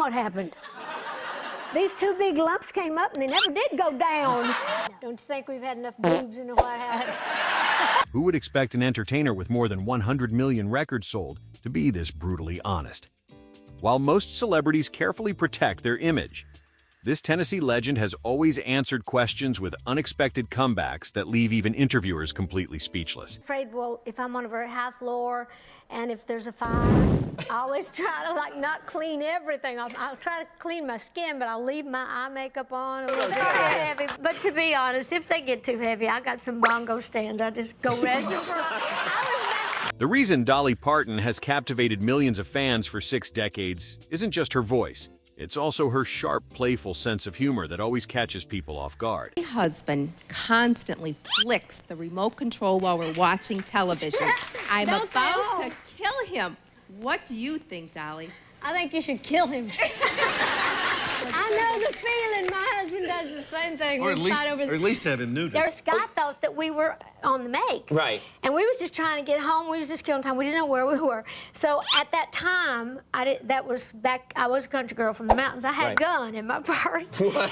what happened. These two big lumps came up and they never did go down. Don't you think we've had enough boobs in the White House? Who would expect an entertainer with more than 100 million records sold to be this brutally honest? While most celebrities carefully protect their image, this Tennessee legend has always answered questions with unexpected comebacks that leave even interviewers completely speechless. Afraid, well, if I'm on a very high floor and if there's a fire, I always try to like not clean everything. I'll try to clean my skin, but I'll leave my eye makeup on. A little heavy. But to be honest, if they get too heavy, I got some bongo stands. I just go right in front. The reason Dolly Parton has captivated millions of fans for 6 decades isn't just her voice. It's also her sharp, playful sense of humor that always catches people off guard. My husband constantly flicks the remote control while we're watching television. I'm about to kill him. What do you think, Dolly? I think you should kill him. I know the feeling. My husband does the same thing. Or at least have him neutered. Scott thought that we were on the make. Right. And we was just trying to get home. We was just killing time. We didn't know where we were. So at that time, I was a country girl from the mountains. I had a gun in my purse. What?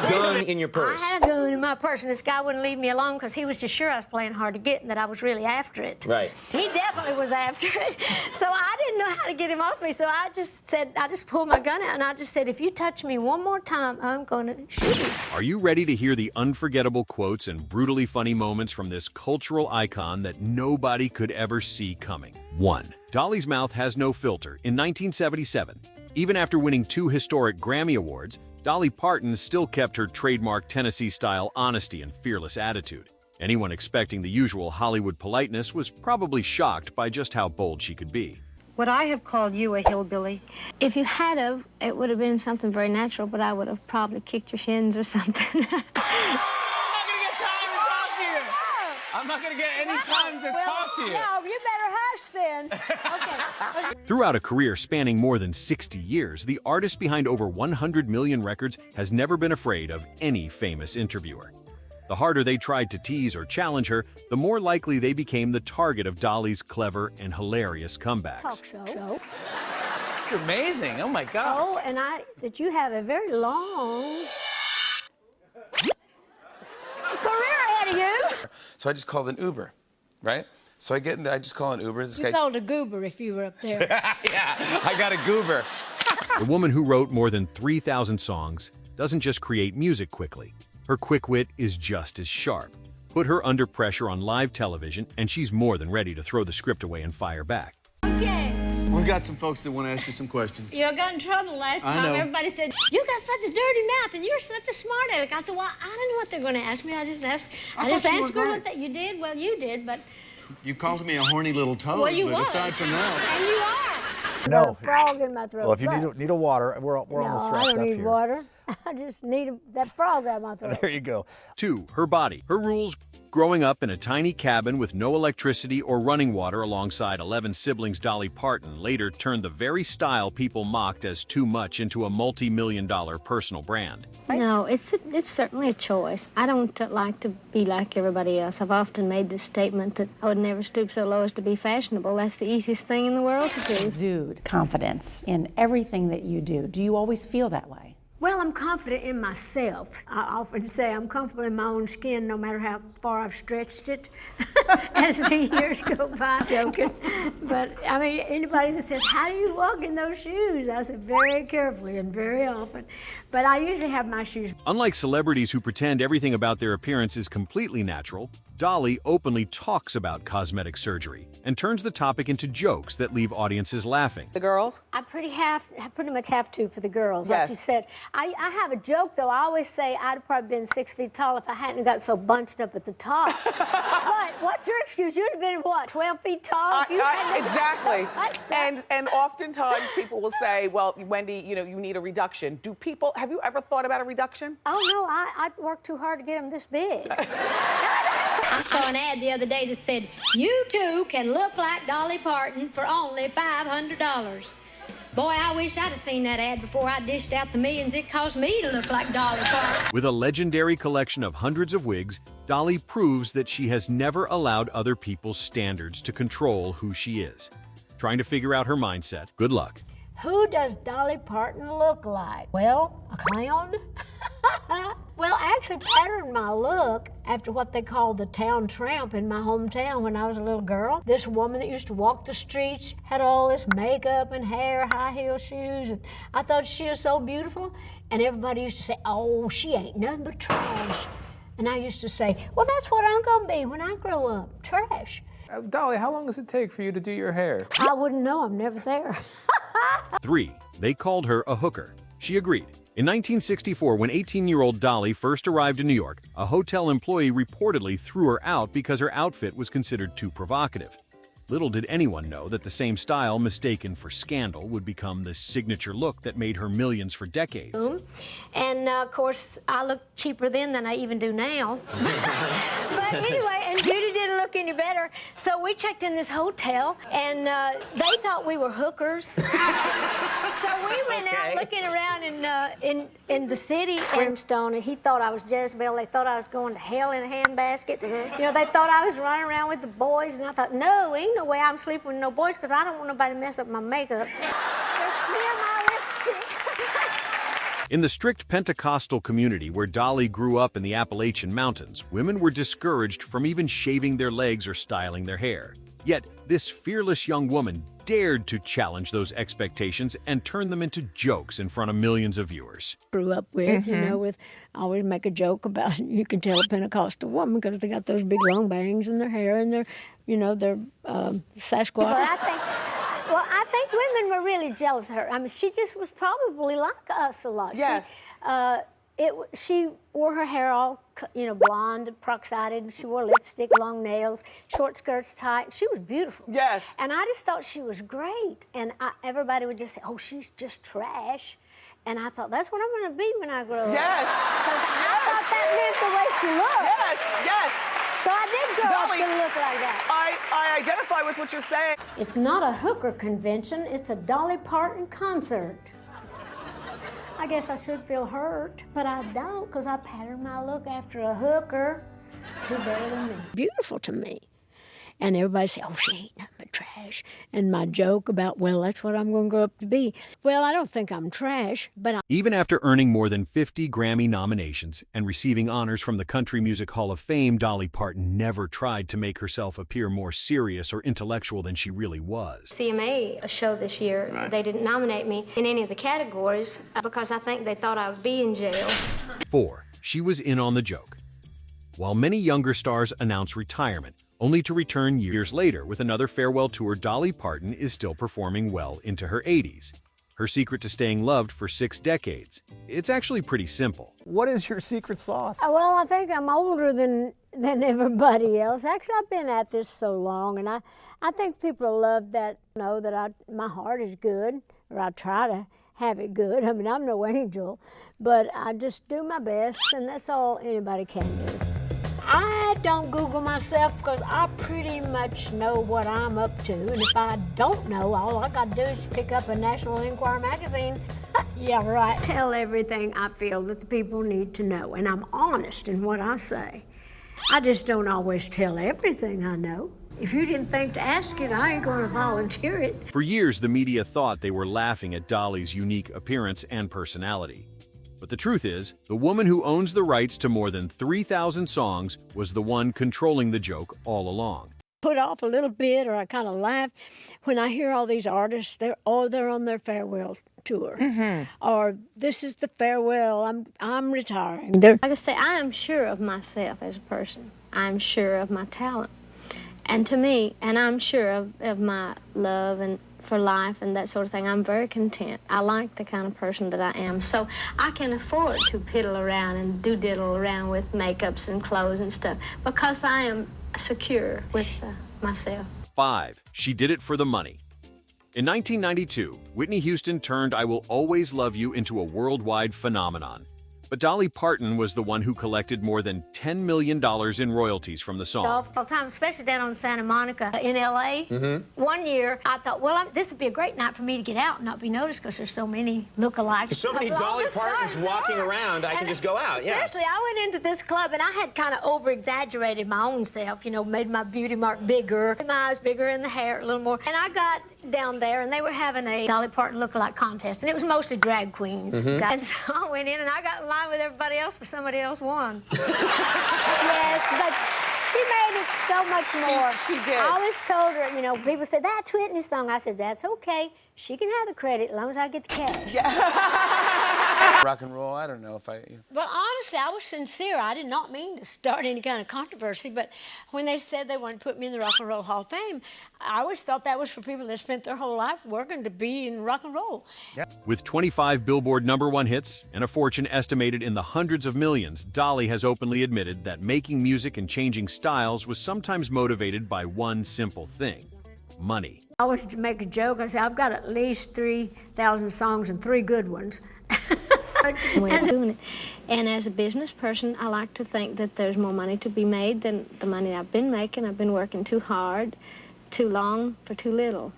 Gun in your purse? I had a gun in my purse, and this guy wouldn't leave me alone because he was just sure I was playing hard to get and that I was really after it. Right. He definitely was after it. So I didn't know how to get him off me. So I just pulled my gun out and I just said, if you touch me one more time, I'm going to shoot you. Are you ready to hear the unforgettable quotes and brutally funny moments from this cultural icon that nobody could ever see coming? 1. Dolly's mouth has no filter. In 1977, even after winning 2 historic Grammy Awards, Dolly Parton still kept her trademark Tennessee-style honesty and fearless attitude. Anyone expecting the usual Hollywood politeness was probably shocked by just how bold she could be. Would I have called you a hillbilly? If you had of, it would have been something very natural, but I would have probably kicked your shins or something. I'm not going to get any time to talk to you. No, you better hush then. Okay. Throughout a career spanning more than 60 years, the artist behind over 100 million records has never been afraid of any famous interviewer. The harder they tried to tease or challenge her, the more likely they became the target of Dolly's clever and hilarious comebacks. Talk show. You're amazing. Oh, my gosh. Oh, and that you have a very long career ahead of you. So I just called an Uber, right? So I get in there, I just call an Uber. You called a goober if you were up there. Yeah, I got a goober. The woman who wrote more than 3,000 songs doesn't just create music quickly. Her quick wit is just as sharp. Put her under pressure on live television, and she's more than ready to throw the script away and fire back. Okay. We've got some folks that want to ask you some questions. You know, I got in trouble last time. I know. Everybody said, you got such a dirty mouth and you're such a smart aleck. I said, well, I don't know what they're going to ask me. I just asked her what that you did. Well, you did, but... You called me a horny little toad, well, you but was. aside from that... And you are. No. I got a frog in my throat. Well, if you need a water, we're almost wrapped up here. I don't need water. I just need that frog out of my throat. There you go. 2. Her body. Her rules: growing up in a tiny cabin with no electricity or running water alongside 11 siblings, Dolly Parton later turned the very style people mocked as too much into a multi-million-dollar personal brand. No, it's certainly a choice. I don't like to be like everybody else. I've often made this statement that I would never stoop so low as to be fashionable. That's the easiest thing in the world to do. Exude confidence in everything that you do. Do you always feel that way? Well, I'm confident in myself. I often say I'm comfortable in my own skin no matter how far I've stretched it as the years go by, joking. But, I mean, anybody that says, how do you walk in those shoes? I said, very carefully and very often. But I usually have my shoes. Unlike celebrities who pretend everything about their appearance is completely natural, Dolly openly talks about cosmetic surgery and turns the topic into jokes that leave audiences laughing. The girls? I pretty much have to for the girls, Yes. like you said. I have a joke, though. I always say I'd have probably been 6 feet tall if I hadn't got so bunched up at the top. But what's your excuse? You'd have been, what, 12 feet tall? If you hadn't Exactly. got so bunched up? And oftentimes people will say, well, Wendy, you need a reduction. Have you ever thought about a reduction? Oh, no, I worked too hard to get them this big. I saw an ad the other day that said, you too can look like Dolly Parton for only $500. Boy, I wish I'd have seen that ad before I dished out the millions it cost me to look like Dolly Parton. With a legendary collection of hundreds of wigs, Dolly proves that she has never allowed other people's standards to control who she is. Trying to figure out her mindset? Good luck. Who does Dolly Parton look like? Well, a clown? Well, I actually patterned my look after what they called the town tramp in my hometown when I was a little girl. This woman that used to walk the streets had all this makeup and hair, high heel shoes, and I thought she was so beautiful. And everybody used to say, oh, she ain't nothing but trash. And I used to say, well, that's what I'm gonna be when I grow up, trash. Dolly, how long does it take for you to do your hair? I wouldn't know, I'm never there. 3. They called her a hooker. She agreed. In 1964, when 18-year-old Dolly first arrived in New York, a hotel employee reportedly threw her out because her outfit was considered too provocative. Little did anyone know that the same style mistaken for scandal would become the signature look that made her millions for decades. And of course, I look cheaper then than I even do now. But anyway, and Judy didn't look any better. So we checked in this hotel, and they thought we were hookers. So we went out looking around in the city, Brimstone, and he thought I was Jezebel. They thought I was going to hell in a handbasket. You know, they thought I was running around with the boys, and I thought, no, ain't no way I'm sleeping with no boys because I don't want nobody to mess up my makeup. Just smear my lipstick. In the strict Pentecostal community where Dolly grew up in the Appalachian Mountains, women were discouraged from even shaving their legs or styling their hair. Yet, this fearless young woman dared to challenge those expectations and turn them into jokes in front of millions of viewers. Grew up with, you know, I always make a joke about, you can tell a Pentecostal woman because they got those big long bangs in their hair and their, you know, their Sasquatch. I think women were really jealous of her. I mean, she just was probably like us a lot. Yes. She wore her hair all, you know, blonde, peroxided. She wore lipstick, long nails, short skirts, tight. She was beautiful. Yes. And I just thought she was great. And everybody would just say, oh, she's just trash. And I thought, that's what I'm going to be when I grow up. Yes. Because I thought that meant the way she looked. Yes, yes. So I did grow Dolly, up to look like that. I identify with what you're saying. It's not a hooker convention, it's a Dolly Parton concert. I guess I should feel hurt, but I don't because I patterned my look after a hooker. Who better than me? Beautiful to me. And everybody say, oh, she ain't nothing but trash. And my joke about, well, that's what I'm going to grow up to be. Well, I don't think I'm trash, but Even after earning more than 50 Grammy nominations and receiving honors from the Country Music Hall of Fame, Dolly Parton never tried to make herself appear more serious or intellectual than she really was. CMA, a show this year, they didn't nominate me in any of the categories because I think they thought I would be in jail. 4. She was in on the joke. While many younger stars announce retirement, only to return years later with another farewell tour, Dolly Parton is still performing well into her 80s. Her secret to staying loved for 6 decades. It's actually pretty simple. What is your secret sauce? Well, I think I'm older than everybody else. Actually, I've been at this so long, and I think people love that, know that my heart is good, or I try to have it good. I mean, I'm no angel, but I just do my best, and that's all anybody can do. I don't Google myself because I pretty much know what I'm up to, and if I don't know, all I got to do is pick up a National Enquirer magazine. Yeah, right. Tell everything I feel that the people need to know, and I'm honest in what I say. I just don't always tell everything I know. If you didn't think to ask it, I ain't going to volunteer it. For years, the media thought they were laughing at Dolly's unique appearance and personality. But the truth is, the woman who owns the rights to more than 3,000 songs was the one controlling the joke all along. Put off a little bit, or I kind of laugh when I hear all these artists. They're on their farewell tour, or this is the farewell. I'm retiring. Like I say, I am sure of myself as a person. I'm sure of my talent, and to me, and I'm sure of my love and for life and that sort of thing. I'm very content. I like the kind of person that I am. So I can afford to piddle around and diddle around with makeups and clothes and stuff because I am secure with myself. 5. She did it for the money. In 1992, Whitney Houston turned I Will Always Love You into a worldwide phenomenon. But Dolly Parton was the one who collected more than $10 million in royalties from the song. All the time, especially down on Santa Monica in L.A. One year, I thought, well, this would be a great night for me to get out and not be noticed because there's so many lookalikes. So many Dolly Partons walking around, I can just go out, yeah. Seriously, I went into this club and I had kind of over-exaggerated my own self, you know, made my beauty mark bigger, my eyes bigger and the hair a little more. And I got down there, and they were having a Dolly Parton lookalike contest, and it was mostly drag queens. And so I went in, and I got in line with everybody else, but somebody else won. Yes, but she made it so much more. She did. I always told her, you know, people said, that's Whitney's song. I said, that's okay. She can have the credit as long as I get the cash. Rock and roll, I don't know if I... Well, honestly, I was sincere. I did not mean to start any kind of controversy, but when they said they wanted to put me in the Rock and Roll Hall of Fame, I always thought that was for people that spent their whole life working to be in rock and roll. With 25 Billboard #1 hits and a fortune estimated in the hundreds of millions, Dolly has openly admitted that making music and changing styles was sometimes motivated by one simple thing: money. I always make a joke. I say, I've got at least 3,000 songs and 3 good ones. And as a business person, I like to think that there's more money to be made than the money I've been making. I've been working too hard, too long, for too little.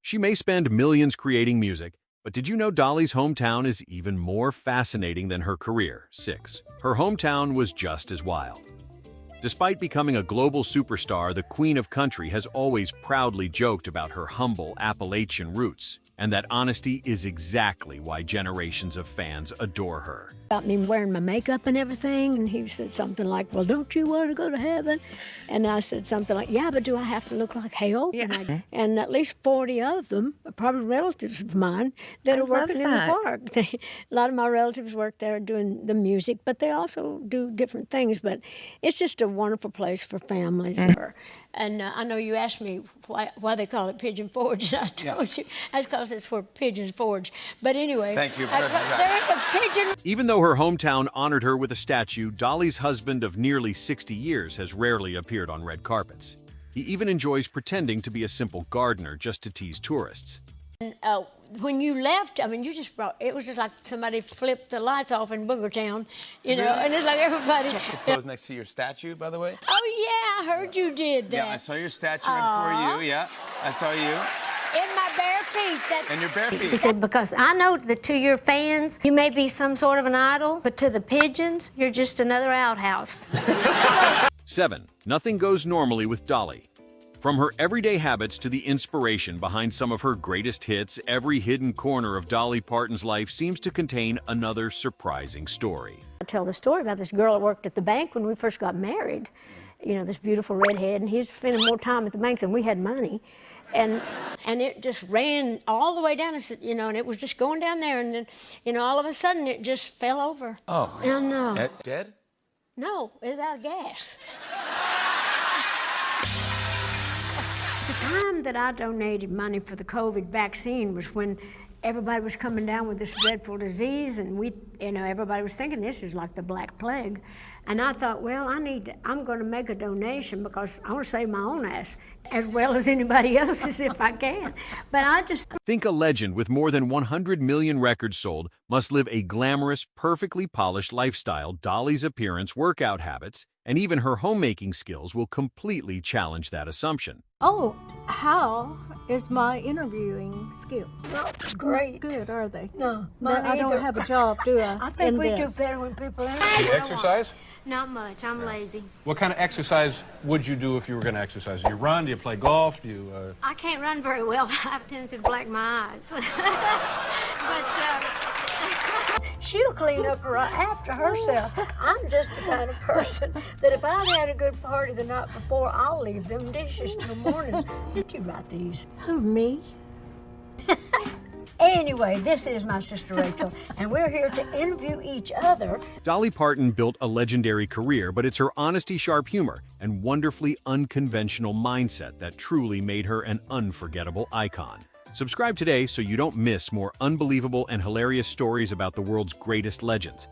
She may spend millions creating music, but did you know Dolly's hometown is even more fascinating than her career? 6. Her hometown was just as wild. Despite becoming a global superstar, the Queen of Country has always proudly joked about her humble Appalachian roots, and that honesty is exactly why generations of fans adore her. About me wearing my makeup and everything, and he said something like, well, don't you want to go to heaven? And I said something like, yeah, but do I have to look like hell? Yeah. And at least 40 of them are probably relatives of mine that are working in the park. A lot of my relatives work there doing the music, but they also do different things. But it's just a wonderful place for families. And I know you asked me why they call it Pigeon Forge, and I told you that's because it's where pigeons forge. But anyway, Thank you for that. they're the pigeon. Even though her hometown honored her with a statue, Dolly's husband of nearly 60 years has rarely appeared on red carpets. He even enjoys pretending to be a simple gardener just to tease tourists. When you left, I mean, you just brought, it was just like somebody flipped the lights off in Booger Town, you know, and it's like everybody. To pose next to your statue, by the way? Oh, yeah, I heard you did that. Yeah, I saw your statue right before you, yeah. I saw you. In my bare feet. And your bare feet. He said, because I know that to your fans, you may be some sort of an idol, but to the pigeons, you're just another outhouse. 7. Nothing goes normally with Dolly. From her everyday habits to the inspiration behind some of her greatest hits, every hidden corner of Dolly Parton's life seems to contain another surprising story. I tell the story about this girl that worked at the bank when we first got married. You know, this beautiful redhead, and he was spending more time at the bank than we had money. And it just ran all the way down, you know, and it was just going down there, and then, you know, all of a sudden it just fell over. Oh. And, Dead? No, it was out of gas. The time that I donated money for the COVID vaccine was when everybody was coming down with this dreadful disease, and everybody was thinking this is like the Black Plague. And I thought, well, I'm going to make a donation because I want to save my own ass as well as anybody else's if I can. But I just... Think a legend with more than 100 million records sold must live a glamorous, perfectly polished lifestyle. Dolly's appearance, workout habits, and even her homemaking skills will completely challenge that assumption. Oh, how is my interviewing skills? Not great. Good, are they? No, I don't have a job, do I? I think we do better when people are... Do you exercise? Not much. I'm lazy. What kind of exercise would you do if you were going to exercise? Do you run? Do you play golf? Do you... I can't run very well. I have a tendency to black my eyes. But she'll clean up right after herself. I'm just the kind of person that if I've had a good party the night before, I'll leave them dishes till morning. Did you write these? Who, me? Anyway, this is my sister Rachel, and we're here to interview each other. Dolly Parton built a legendary career, but it's her honesty, sharp humor, and wonderfully unconventional mindset that truly made her an unforgettable icon. Subscribe today so you don't miss more unbelievable and hilarious stories about the world's greatest legends.